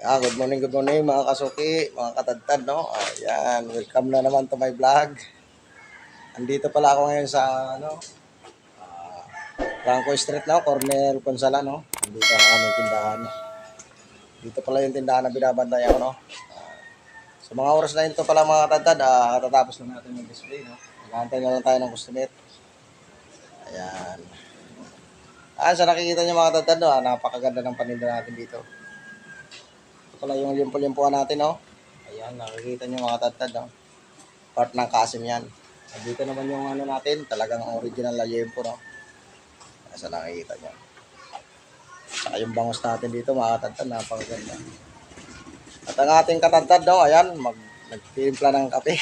Good morning mga kasuki, mga katadtad, no? Ayan, welcome na naman to my vlog. Andito pala ako ngayon sa, Franco Street, no? Corner Consala, no? Andito ang aming tindahan. Dito pala yung tindahan na binabantayan ko, no? Sa mga oras na ito pala mga katadtad, katatapos na natin yung display, no? Nag-aantay na lang tayo ng customer. Ayan. Sa nakikita niyo mga katadtad, no? Napakaganda ng paninda natin dito. Ito pala yung limpo-limpuan natin, no? Ayan, nakikita niyo mga katadtad, no? Part ng kasim yan. Dito naman yung ano natin, talagang original na yempo, no? Sa nakikita nyo. Saka yung bangos natin dito, mga katadtad, napakaganda. At ang ating katadtad, no, ayan, nagtimpla ng kape.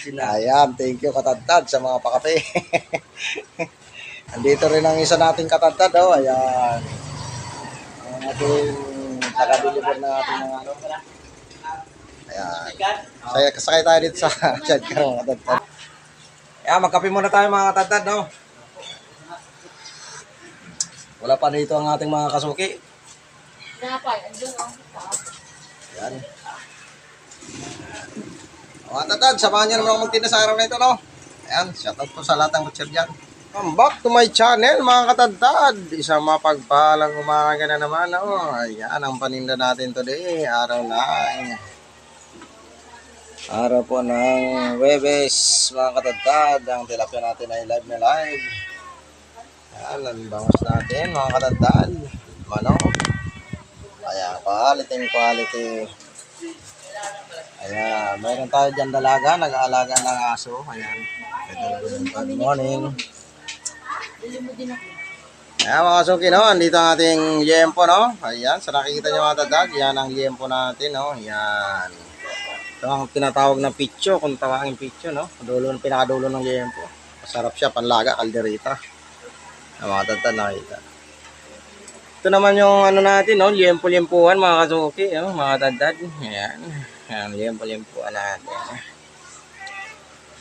Ayan, thank you katadtad sa mga pakape. Andito rin ang isa nating katadtad, no, ayan. Ang ating taga-deliver na ating mga ano. Ayan. Kasakay tayo dito sa sidecar, mga katadtad. Ayan, magkape muna tayo mga katadtad, no. Wala pa dito ang ating mga kasuki. Ayan. Mga katadtad, samahan nyo naman ako magtinda sa araw na ito, no. Ayan, shoutout po sa lahat ng kutser dyan. Come back to my channel, mga katadtad. Isang mapagpalang umaga na naman, no. Ayan, ang paninda natin today. Araw po ng Webes, mga katadtad. Ang tilapia natin ay live na live. Ayan, ang bangos natin, mga katadtad. Manok. Ayan, quality. Ayan, mayroon tayo dyan dalaga. Nag-aalaga ng aso. Ayan. Good morning. Ayan mga kasuki, no? Andito ang ating yempo, no? Ayan, sa nakikita nyo mga katadtad. Yan ang yempo natin, no? Ayan. Ito ang tinatawag na picho, kung tawagin picho, no? Pinakadulo ng yempo. Masarap siya, panlaga, kalderita. Ang mga katadtad nakita. Ito naman yung ano natin, no? Liempo-liempuan mga kasuki, no? Mga katadtad. Ayan. Ayan, liempo-liempuan natin.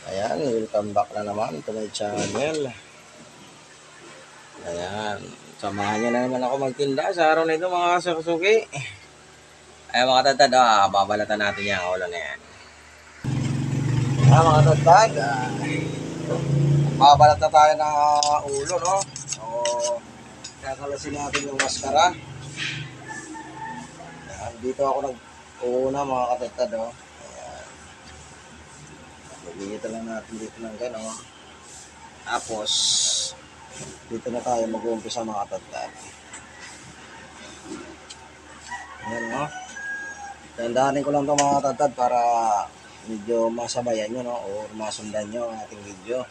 Ayan, welcome back na naman to my channel. Ayan. Samahan niyo na naman ako magtinda sa araw na ito mga kasuki. Ayan mga katadtad, babalatan natin yung ulo na yan. Ayan mga katadtad, babalat na tayo ng ulo, no? So, kakalasin natin yung maskara. Ayan, dito ako nag-uuna mga katadtad, no? Ayan. Bigyan lang natin dito ng gano'n. Tapos, dito na tayo mag-uumpisa mga katadtad. Ayan, no? Tandaanin ko lang ito mga katadtad para medyo masabayan nyo, no? O masundan nyo ang ating video.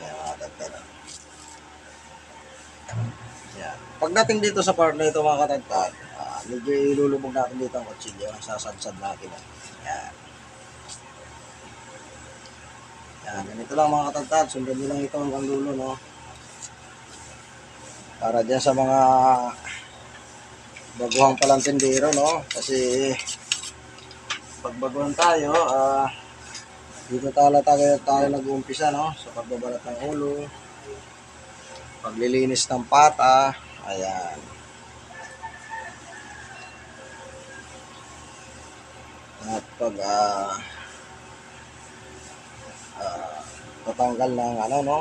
Ayan mga katadtad. Ayan. Pagdating dito sa part na ito mga katadtad, medyo ilulubog natin dito ang kutsilyo. Sasadsad natin. Ayan. Ayan. Ganito lang mga katadtad. Sundan nyo lang ito hanggang dulo, no? Para dyan sa mga baguhang palang tindero, no? Kasi pag baguhan tayo, dito tayo nag-uumpisa, no? Sa pagbabalat ng ulo, paglilinis ng pata, ayan. At pag tatanggal ng ano, no?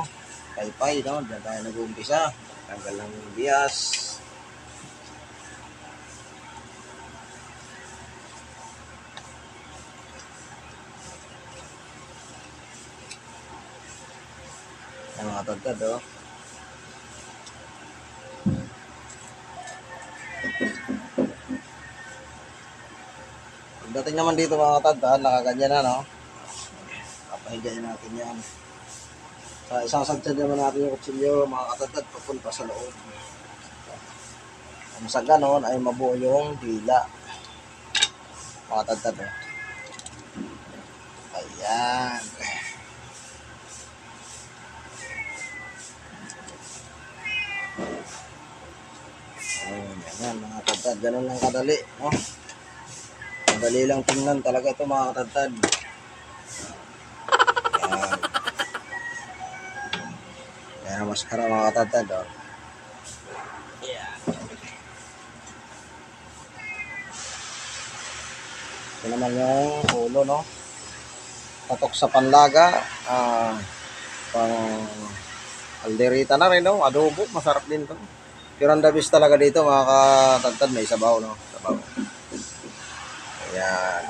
Paypay, no? Diyan tayo nag-uumpisa. Tanggal ng bias. Ang mga katadtad, oh. Pagdating naman dito mga katadtad, nakaganyan na, no? Papahigayin natin yan. Sa isang sadsad naman natin yung kutsilyo, mga katadtad, papunta sa loob. Ang sa ganon ay mabuo yung dila. Mga katadtad, oh. Ayan. Ayan, mga katadtad, ganun lang kadali, no? Madali lang tingnan talaga ito mga katadtad. Ayan. Ayan, maskara mga katadtad, oh. Yeah. Ito naman yung ulo, no? Patok sa panlaga. Pang alderita na rin, no? Adobo, masarap din to. Pero ang the best talaga dito, mga katagtad, may sabaw, no? Sabaw. Ayan.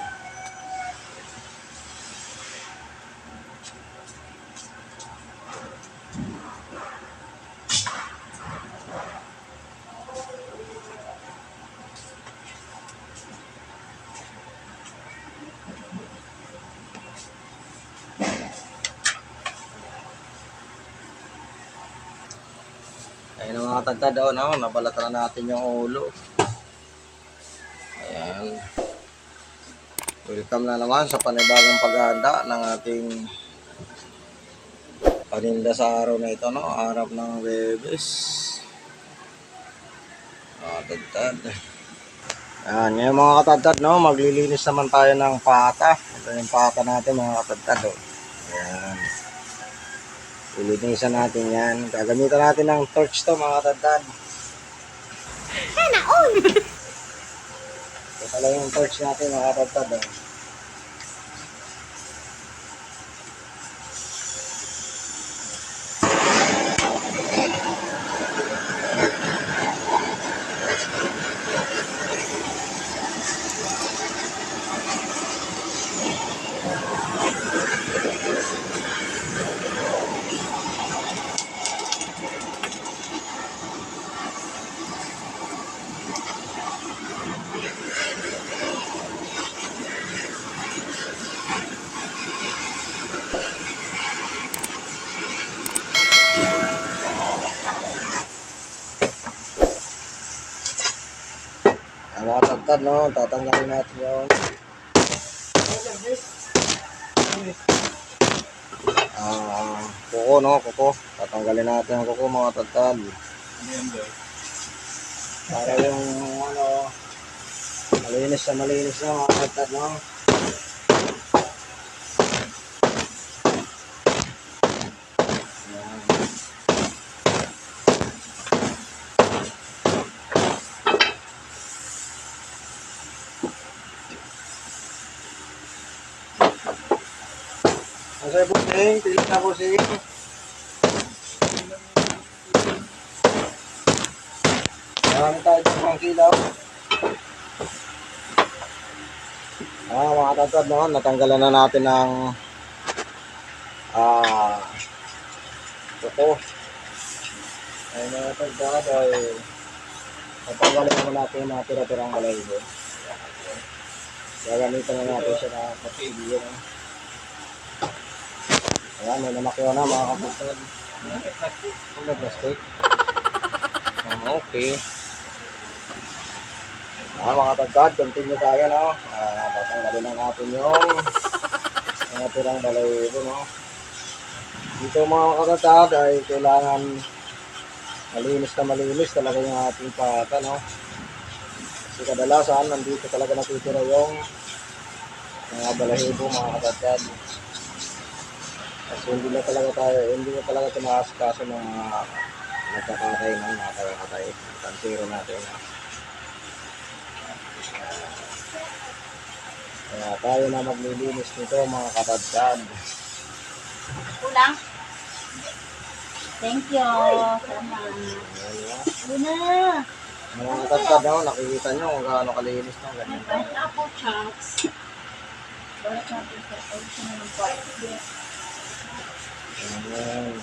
Ayan ang mga katagtad, oh, no? Nabalatan na natin yung ulo. Ayan. Welcome na naman sa panibagong paghahanda ng ating paninda sa araw na ito, no? Harap ng Webes. Katagtad. Ayan, ngayon mga katagtad, no? Maglilinis naman tayo ng pata. Ito yung pata natin, mga katagtad, oh. Ayan. Ilinisan natin yan. Gagamitan natin ng torch to, mga katagtad. Ito pala yung torch natin, mga katagtad, oh. Ang mga katagtad, no? Tatanggalin natin yung kuko, no? Kuko. Tatanggalin natin ang kuko, mga katagtad. Para yung ano, malinis na mga katagtad, no? Masay busing, pilit na busing. Marami tayo dyan pang kilaw. Mga katagtad, no? Natanggalan na natin ng kuko. Ay mga katagtad ay natanggalan naman natin yung mga tira-tirang balahibo. Gagamitan na natin siya na patigil, no? Ayan, may namakyaw na mga katagtad. Ano plastic? Okay. Mga katagtad, continue tayo, no? Tatanggalin na natin yung mga tirang balahibo, no? Dito mga katagtad ay kailangan malinis talaga yung ating pata, no? Kasi kadalasan nandito talaga natitira yung mga balahibo, mga katagtad. Kasi hindi na talaga tumakas ng mga nagkakatay ng nakakatay. Kansero natin, no? Kaya tayo na maglilinis nito, mga katagtad. Kulang? Thank you. Salamat. Una. Mga katagtad, no? Nakikita nyo kung gaano kalinis na ganyan. Apple chunks. Balik natin sa original ng part. Ayan.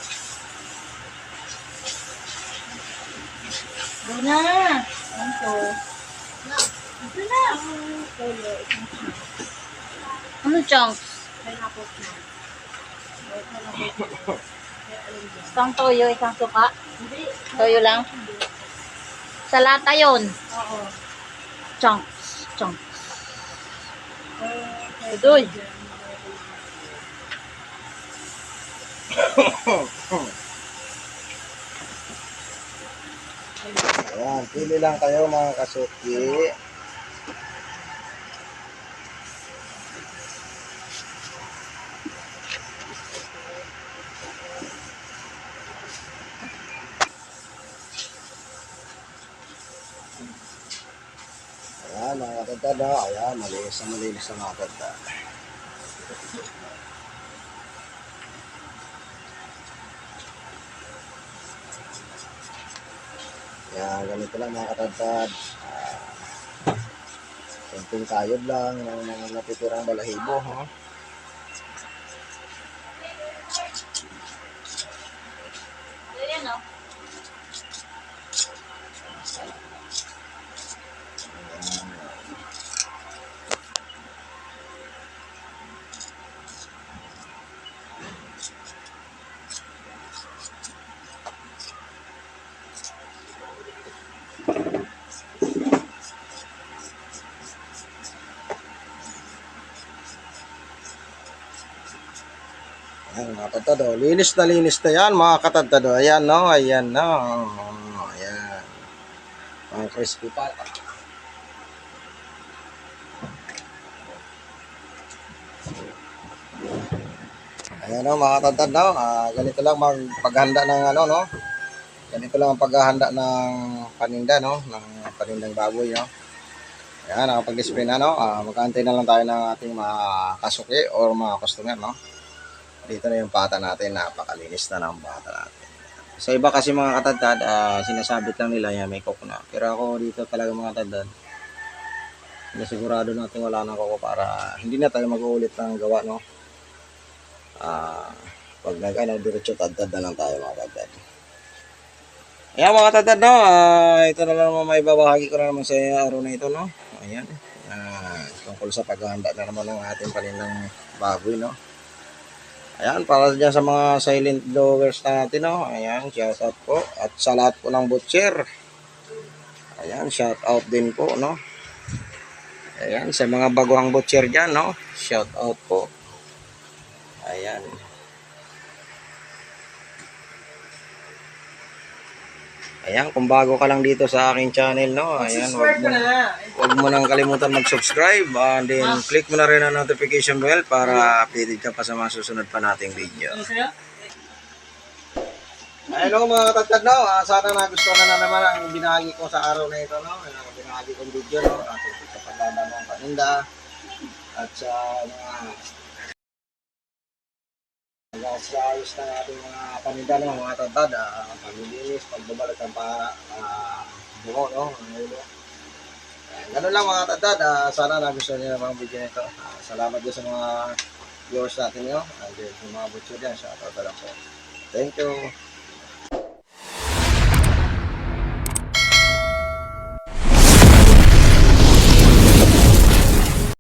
Una. Thank you. Ito na. Ano chunks? Pineapple chunks. Isang toyo, isang suka. Toyo lang. Sa lata yun. Oo. Chunks. Udoy. Ayan, pili lang kayo mga kasuki. Ayan, mga katagtad, no? Ayan, malinis na mga katagtad. Ayan, ganito lang mga katagtad. Kunting kayod lang ng mga natitirang balahibo, ha? Ayan, no? Ayan, mga katagtad, oh. Linis na yan, mga katagtad, oh. Ayan, no? Ayan, no? Ayan. Mga crispy pa. Ayan, no? Mga katagtad, no? Ganito lang paghanda ng ano, no? Ganito lang ang paghahanda ng paninda, no? Ng panindang baboy, no? Ayan, nakapag-display na, no? Mag-aantay na lang tayo ng ating mga kasuki or mga customer, no? Dito na yung pata natin, napakalinis na ng pata natin. Sa iba kasi mga katadtad, sinasabit lang nila yan, may coke na. Pero ako dito talaga mga katadtad, sigurado natin wala nang coke para hindi na tayo mag-uulit ng gawa, no? Pag nag-ano, diretso tadtad na lang tayo mga katadtad. Ayan mga katadtad, no? Ito na lang naman may babahagi ko na naman sa araw na ito, no? Ayan. Tungkol sa paghahanda na naman ng ating panindang baboy, no? Ayan, para dyan sa mga silent viewers natin, no? Ayan, shout out po. At sa lahat po ng butcher. Ayan, shout out din po, no? Ayan, sa mga baguhang butcher dyan, no? Shout out po. Ayan. Ayan, kung bago ka lang dito sa aking channel, no? Ayan, wag mo nang kalimutan mag-subscribe. And then, click mo na rin ang notification bell para updated ka pa sa mga susunod pa nating video. Hello mga katagtad, no? Sana nagustuhan na naman ang binahagi ko sa araw na ito, no? Ang binahagi kong video, no? Sa paghanda ng paninda at sa mga ayos ng ating mga paninda, no? Mga katagtad, paglilinis, pagbabalat ng bungo, no? Ang ulo. Ganun lang mga katagtad, sana nagustuhan nyo naman ang video nito. Salamat din sa mga viewers natin, no? And then, yung mga butcher dyan, shoutout na lang po. Thank you.